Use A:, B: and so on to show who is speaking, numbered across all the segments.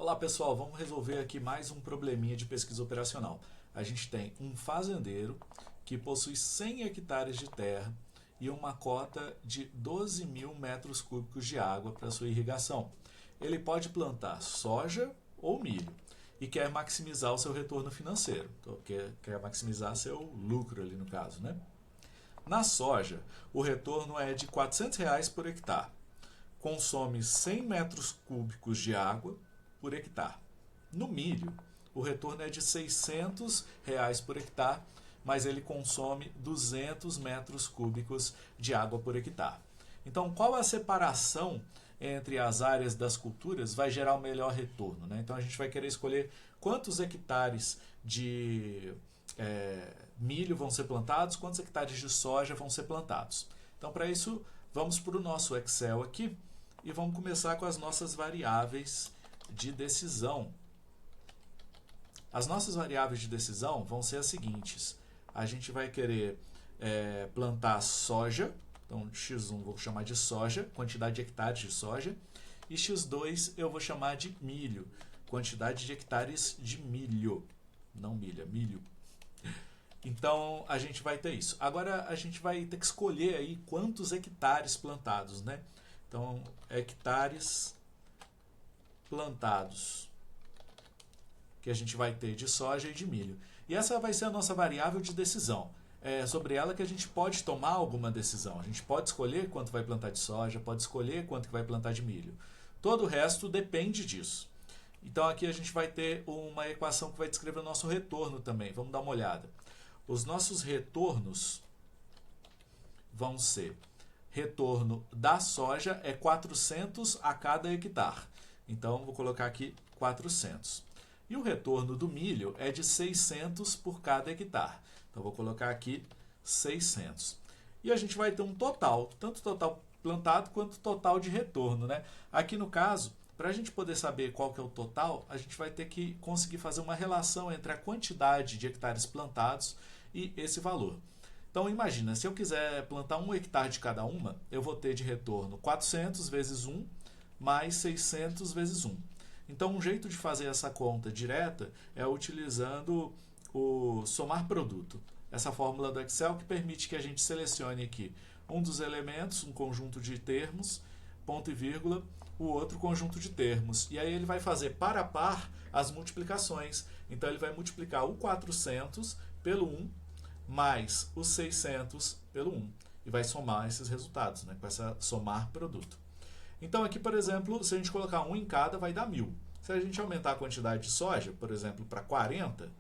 A: Olá pessoal, vamos resolver aqui mais um probleminha de pesquisa operacional. A gente tem um fazendeiro que possui 100 hectares de terra e uma cota de 12 mil metros cúbicos de água para sua irrigação. Ele pode plantar soja ou milho e quer maximizar o seu retorno financeiro, então, quer maximizar seu lucro ali no caso, né? Na soja, o retorno é de R$ 400 por hectare. Consome 100 metros cúbicos de água por hectare. No milho, o retorno é de R$ 600 por hectare, mas ele consome 200 metros cúbicos de água por hectare. Então, qual a separação entre as áreas das culturas vai gerar o melhor retorno, né? Então, a gente vai querer escolher quantos hectares de milho vão ser plantados, quantos hectares de soja vão ser plantados. Então, para isso, vamos para o nosso Excel aqui e vamos começar com as nossas variáveis de decisão. As nossas variáveis de decisão vão ser as seguintes. A gente vai querer plantar soja, então x1 vou chamar de soja, quantidade de hectares de soja, e x2 eu vou chamar de milho, quantidade de hectares de milho, não milho, milho. Então a gente vai ter isso. Agora a gente vai ter que escolher aí quantos hectares plantados, né? Então hectares plantados que a gente vai ter de soja e de milho. E essa vai ser a nossa variável de decisão. É sobre ela que a gente pode tomar alguma decisão. A gente pode escolher quanto vai plantar de soja, pode escolher quanto que vai plantar de milho. Todo o resto depende disso. Então aqui a gente vai ter uma equação que vai descrever o nosso retorno também. Vamos dar uma olhada. Os nossos retornos vão ser: retorno da soja é 400 a cada hectare. Então vou colocar aqui 400. E o retorno do milho é de 600 por cada hectare. Então vou colocar aqui 600. E a gente vai ter um total, tanto total plantado quanto total de retorno, né? Aqui no caso, para a gente poder saber qual que é o total, a gente vai ter que conseguir fazer uma relação entre a quantidade de hectares plantados e esse valor. Então imagina, se eu quiser plantar 1 hectare de cada uma, eu vou ter de retorno 400 vezes 1 mais 600 vezes 1. Então um jeito de fazer essa conta direta é utilizando o somar produto. Essa fórmula do Excel que permite que a gente selecione aqui um dos elementos, um conjunto de termos, ponto e vírgula, o outro conjunto de termos. E aí ele vai fazer par a par as multiplicações. Então ele vai multiplicar o 400 pelo 1 mais o 600 pelo 1. E vai somar esses resultados, né, com essa somar produto. Então aqui, por exemplo, se a gente colocar 1 em cada, vai dar 1000. Se a gente aumentar a quantidade de soja, por exemplo, para 40,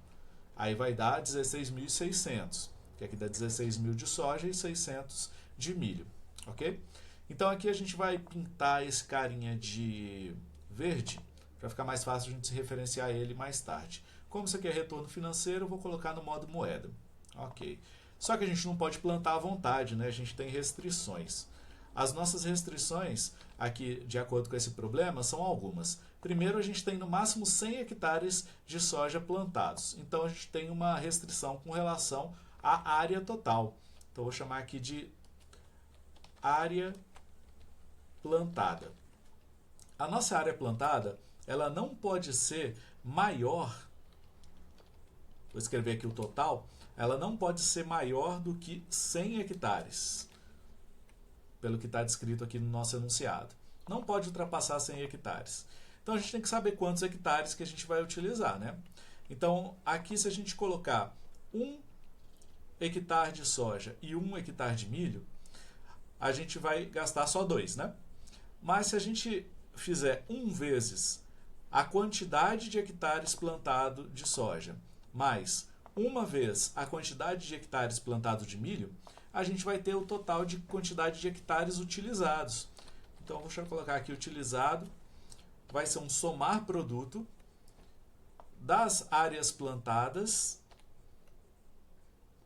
A: aí vai dar 16.600, que aqui dá 16.000 de soja e 600 de milho, ok? Então aqui a gente vai pintar esse carinha de verde, para ficar mais fácil a gente se referenciar a ele mais tarde. Como isso aqui é retorno financeiro, eu vou colocar no modo moeda. Ok. Só que a gente não pode plantar à vontade, né? A gente tem restrições. As nossas restrições, aqui, de acordo com esse problema, são algumas. Primeiro, a gente tem no máximo 100 hectares de soja plantados. Então, a gente tem uma restrição com relação à área total. Então, vou chamar aqui de área plantada. A nossa área plantada, ela não pode ser maior, vou escrever aqui o total, ela não pode ser maior do que 100 hectares. Pelo que está descrito aqui no nosso enunciado. Não pode ultrapassar 100 hectares. Então a gente tem que saber quantos hectares que a gente vai utilizar, né? Então aqui, se a gente colocar 1 hectare de soja e 1 hectare de milho, a gente vai gastar só 2, né? Mas se a gente fizer 1 vezes a quantidade de hectares plantado de soja, mais 1 vez a quantidade de hectares plantado de milho, a gente vai ter o total de quantidade de hectares utilizados. Então, deixa eu colocar aqui utilizado, vai ser um somar produto das áreas plantadas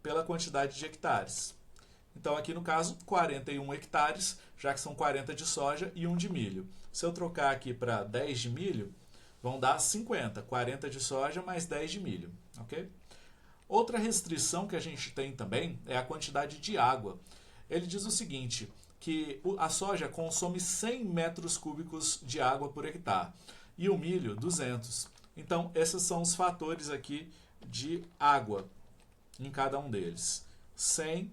A: pela quantidade de hectares. Então, aqui no caso, 41 hectares, já que são 40 de soja e 1 de milho. Se eu trocar aqui para 10 de milho, vão dar 50, 40 de soja mais 10 de milho, ok? Outra restrição que a gente tem também é a quantidade de água. Ele diz o seguinte, que a soja consome 100 metros cúbicos de água por hectare. e o milho 200. Então, esses são os fatores aqui de água em cada um deles. 100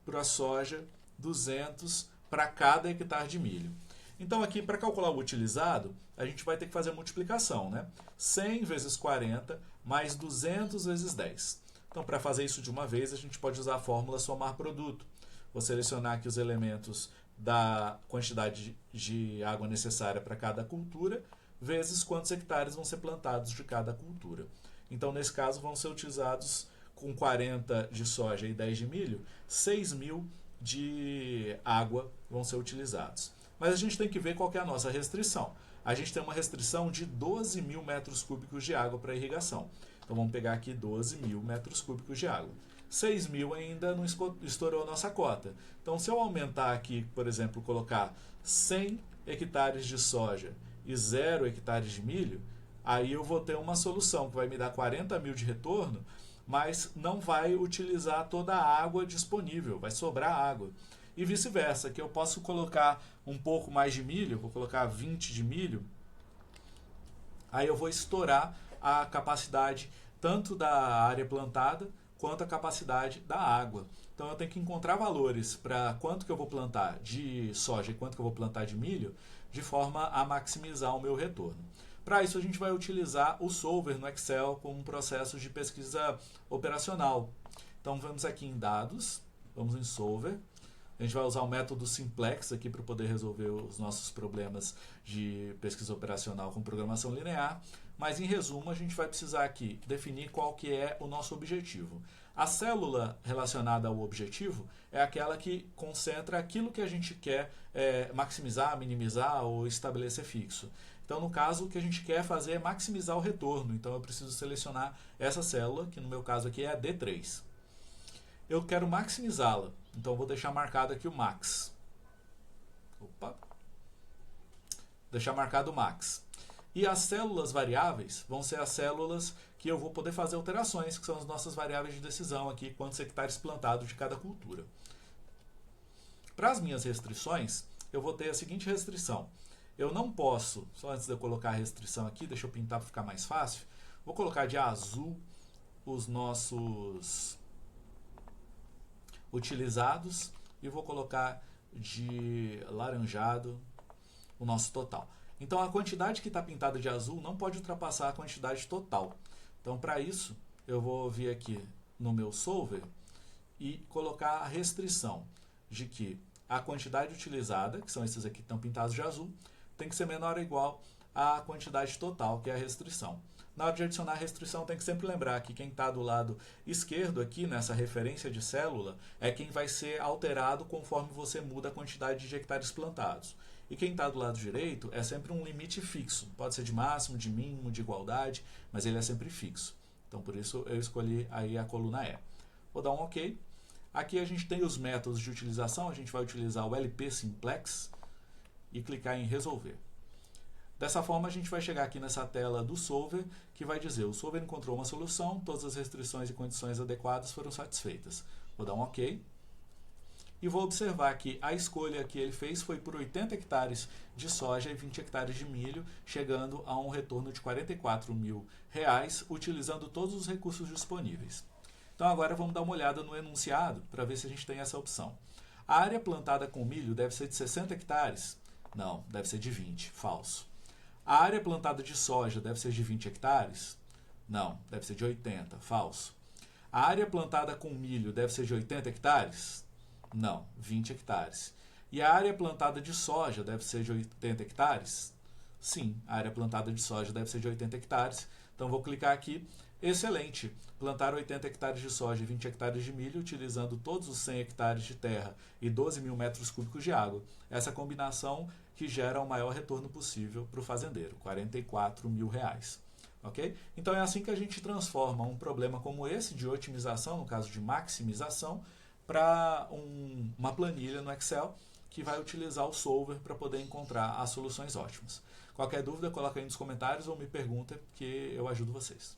A: para a soja, 200 para cada hectare de milho. Então, aqui, para calcular o utilizado, a gente vai ter que fazer a multiplicação, né? 100 vezes 40 mais 200 vezes 10. Então, para fazer isso de uma vez, a gente pode usar a fórmula somar produto. Vou selecionar aqui os elementos da quantidade de água necessária para cada cultura, vezes quantos hectares vão ser plantados de cada cultura. Então, nesse caso, vão ser utilizados com 40 de soja e 10 de milho, 6.000 de água vão ser utilizados. Mas a gente tem que ver qual que é a nossa restrição. A gente tem uma restrição de 12.000 metros cúbicos de água para irrigação. Então, vamos pegar aqui 12.000 metros cúbicos de água. 6.000 ainda não estourou a nossa cota. Então, se eu aumentar aqui, por exemplo, colocar 100 hectares de soja e 0 hectares de milho, aí eu vou ter uma solução que vai me dar 40.000 de retorno, mas não vai utilizar toda a água disponível, vai sobrar água. E vice-versa, que eu posso colocar um pouco mais de milho, vou colocar 20 de milho, aí eu vou estourar a capacidade tanto da área plantada quanto a capacidade da água. Então eu tenho que encontrar valores para quanto que eu vou plantar de soja e quanto que eu vou plantar de milho, de forma a maximizar o meu retorno. Para isso a gente vai utilizar o Solver no Excel como um processo de pesquisa operacional. Então vamos aqui em dados, vamos em Solver. A gente vai usar o método Simplex aqui para poder resolver os nossos problemas de pesquisa operacional com programação linear. Mas, em resumo, a gente vai precisar aqui definir qual que é o nosso objetivo. A célula relacionada ao objetivo é aquela que concentra aquilo que a gente quer maximizar, minimizar ou estabelecer fixo. Então, no caso, o que a gente quer fazer é maximizar o retorno. Então, eu preciso selecionar essa célula, que no meu caso aqui é a D3. Eu quero maximizá-la. Então, vou deixar marcado aqui o max. Opa! Deixar marcado o max. E as células variáveis vão ser as células que eu vou poder fazer alterações, que são as nossas variáveis de decisão aqui, quantos hectares plantados de cada cultura. Para as minhas restrições, eu vou ter a seguinte restrição. Eu não posso, só antes de eu colocar a restrição aqui, deixa eu pintar para ficar mais fácil, vou colocar de azul os nossos utilizados e vou colocar de laranjado o nosso total. Então, a quantidade que está pintada de azul não pode ultrapassar a quantidade total. Então, para isso, eu vou vir aqui no meu Solver e colocar a restrição de que a quantidade utilizada, que são esses aqui que estão pintados de azul, tem que ser menor ou igual à quantidade total, que é a restrição. Na hora de adicionar a restrição, tem que sempre lembrar que quem está do lado esquerdo aqui, nessa referência de célula, é quem vai ser alterado conforme você muda a quantidade de hectares plantados. E quem está do lado direito é sempre um limite fixo. Pode ser de máximo, de mínimo, de igualdade, mas ele é sempre fixo. Então, por isso, eu escolhi aí a coluna E. Vou dar um OK. Aqui a gente tem os métodos de utilização. A gente vai utilizar o LP Simplex e clicar em Resolver. Dessa forma, a gente vai chegar aqui nessa tela do Solver, que vai dizer: o Solver encontrou uma solução, todas as restrições e condições adequadas foram satisfeitas. Vou dar um OK. E vou observar que a escolha que ele fez foi por 80 hectares de soja e 20 hectares de milho, chegando a um retorno de R$44.000, utilizando todos os recursos disponíveis. Então agora vamos dar uma olhada no enunciado para ver se a gente tem essa opção. A área plantada com milho deve ser de 60 hectares? Não, deve ser de 20, falso. A área plantada de soja deve ser de 20 hectares? Não, deve ser de 80, falso. A área plantada com milho deve ser de 80 hectares? Não, 20 hectares. E a área plantada de soja deve ser de 80 hectares? Sim, a área plantada de soja deve ser de 80 hectares. Então, vou clicar aqui. Excelente! Plantar 80 hectares de soja e 20 hectares de milho, utilizando todos os 100 hectares de terra e 12.000 metros cúbicos de água. Essa combinação que gera o maior retorno possível para o fazendeiro, R$44.000. Ok? Então, é assim que a gente transforma um problema como esse de otimização, no caso de maximização, para uma planilha no Excel que vai utilizar o Solver para poder encontrar as soluções ótimas. Qualquer dúvida, coloca aí nos comentários ou me pergunta que eu ajudo vocês.